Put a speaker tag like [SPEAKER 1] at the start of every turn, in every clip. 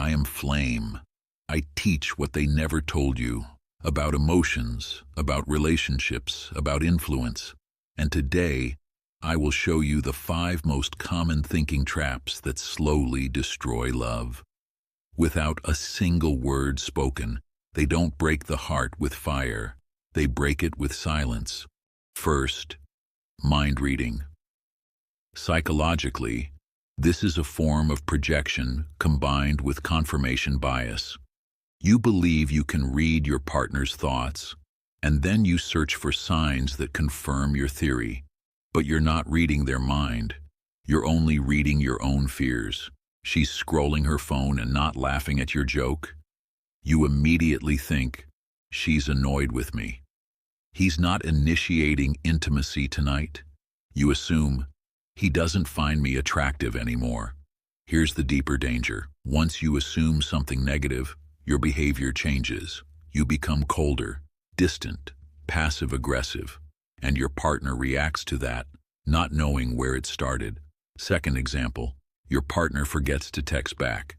[SPEAKER 1] I am Flame. I teach what they never told you about emotions, about relationships, about influence. And today, I will show you the 5 most common thinking traps that slowly destroy love. Without a single word spoken, they don't break the heart with fire. They break it with silence. First, mind reading. Psychologically, this is a form of projection combined with confirmation bias. You believe you can read your partner's thoughts, and then you search for signs that confirm your theory. But you're not reading their mind. You're only reading your own fears. She's scrolling her phone and not laughing at your joke. You immediately think, she's annoyed with me. He's not initiating intimacy tonight. You assume, he doesn't find me attractive anymore. Here's the deeper danger. Once you assume something negative, your behavior changes. You become colder, distant, passive-aggressive, and your partner reacts to that, not knowing where it started. Second example, your partner forgets to text back.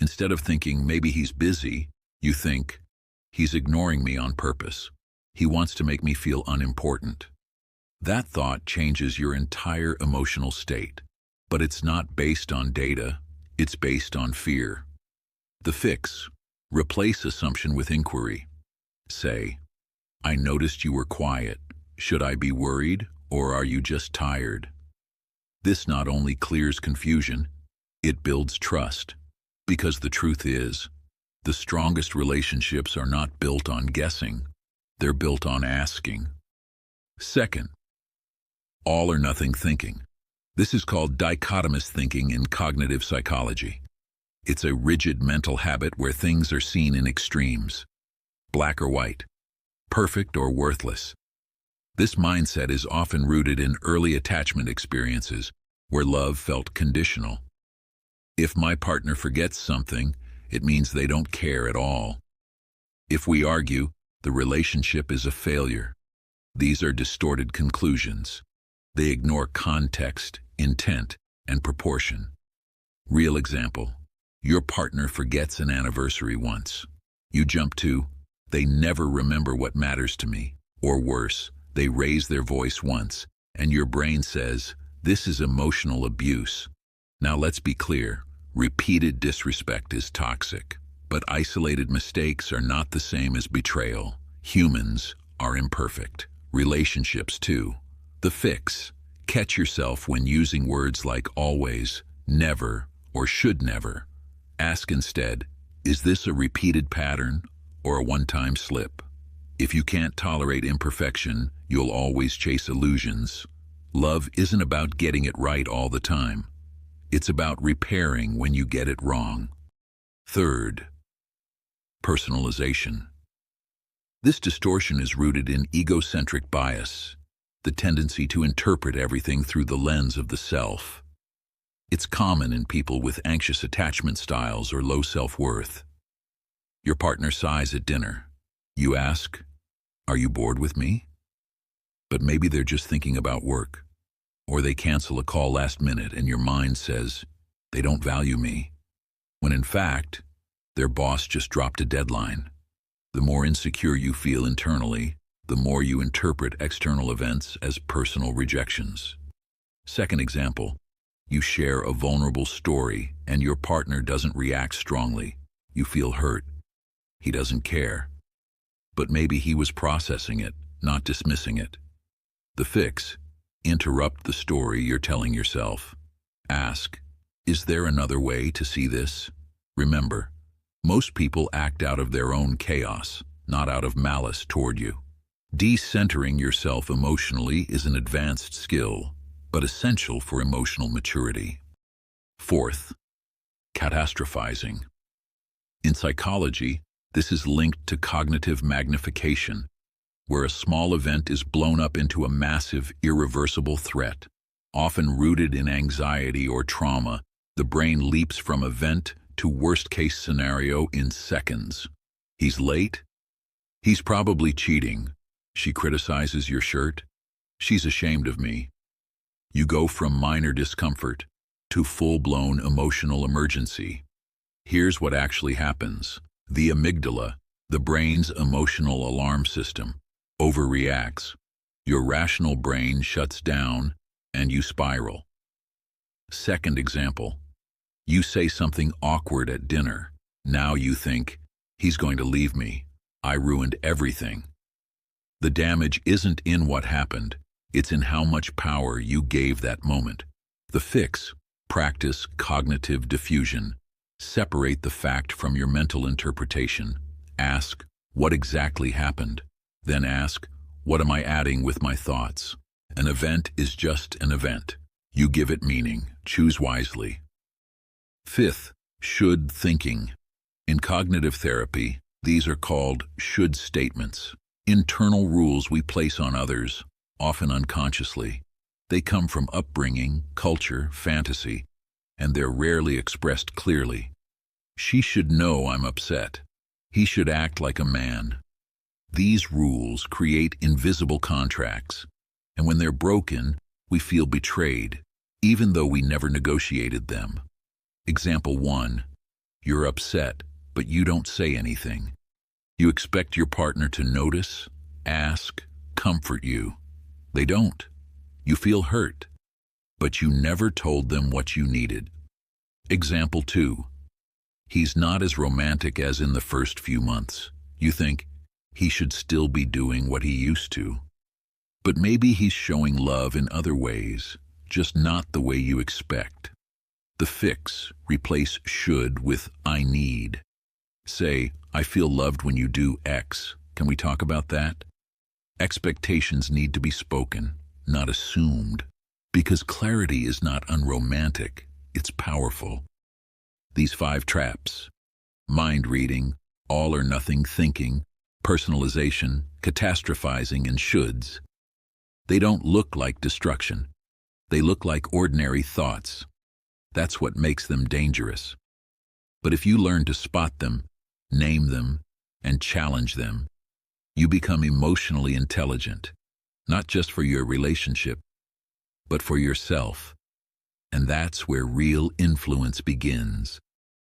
[SPEAKER 1] Instead of thinking maybe he's busy, you think, he's ignoring me on purpose. He wants to make me feel unimportant. That thought changes your entire emotional state, but it's not based on data, it's based on fear. The fix: replace assumption with inquiry. Say, I noticed you were quiet. Should I be worried, or are you just tired? This not only clears confusion, it builds trust. Because the truth is, the strongest relationships are not built on guessing, they're built on asking. Second, all or nothing thinking. This is called dichotomous thinking in cognitive psychology. It's a rigid mental habit where things are seen in extremes, black or white, perfect or worthless. This mindset is often rooted in early attachment experiences where love felt conditional. If my partner forgets something, it means they don't care at all. If we argue, the relationship is a failure. These are distorted conclusions. They ignore context, intent, and proportion. Real example: your partner forgets an anniversary once. You jump to, they never remember what matters to me. Or worse, they raise their voice once, and your brain says, this is emotional abuse. Now let's be clear, repeated disrespect is toxic, but isolated mistakes are not the same as betrayal. Humans are imperfect. Relationships too. The fix: catch yourself when using words like always, never, or should never. Ask instead, is this a repeated pattern or a one-time slip? If you can't tolerate imperfection, you'll always chase illusions. Love isn't about getting it right all the time. It's about repairing when you get it wrong. Third, personalization. This distortion is rooted in egocentric bias, the tendency to interpret everything through the lens of the self. It's common in people with anxious attachment styles or low self-worth. Your partner sighs at dinner. You ask, are you bored with me? But maybe they're just thinking about work. Or they cancel a call last minute and your mind says, they don't value me. When in fact, their boss just dropped a deadline. The more insecure you feel internally, the more you interpret external events as personal rejections. Second example, you share a vulnerable story and your partner doesn't react strongly. You feel hurt. He doesn't care. But maybe he was processing it, not dismissing it. The fix: interrupt the story you're telling yourself. Ask, is there another way to see this? Remember, most people act out of their own chaos, not out of malice toward you. Decentering yourself emotionally is an advanced skill, but essential for emotional maturity. Fourth, catastrophizing. In psychology, this is linked to cognitive magnification, where a small event is blown up into a massive, irreversible threat. Often rooted in anxiety or trauma, the brain leaps from event to worst-case scenario in seconds. He's late? He's probably cheating. She criticizes your shirt. She's ashamed of me. You go from minor discomfort to full-blown emotional emergency. Here's what actually happens. The amygdala, the brain's emotional alarm system, overreacts. Your rational brain shuts down, and you spiral. Second example. You say something awkward at dinner. Now you think, he's going to leave me. I ruined everything. The damage isn't in what happened. It's in how much power you gave that moment. The fix: practice cognitive diffusion. Separate the fact from your mental interpretation. Ask, what exactly happened? Then ask, what am I adding with my thoughts? An event is just an event. You give it meaning. Choose wisely. Fifth, should thinking. In cognitive therapy, these are called should statements. Internal rules we place on others, often unconsciously. They come from upbringing, culture, fantasy, and they're rarely expressed clearly. She should know I'm upset. He should act like a man. These rules create invisible contracts, and when they're broken, we feel betrayed, even though we never negotiated them. Example 1. You're upset, but you don't say anything. You expect your partner to notice, ask, comfort you. They don't. You feel hurt, but you never told them what you needed. Example 2. He's not as romantic as in the first few months. You think he should still be doing what he used to. But maybe he's showing love in other ways, just not the way you expect. The fix: replace should with I need. Say, I feel loved when you do X. Can we talk about that? Expectations need to be spoken, not assumed, because clarity is not unromantic, it's powerful. These 5 traps: mind reading, all or nothing thinking, personalization, catastrophizing, and shoulds. They don't look like destruction. They look like ordinary thoughts. That's what makes them dangerous. But if you learn to spot them, name them, and challenge them, you become emotionally intelligent, not just for your relationship, but for yourself. And that's where real influence begins.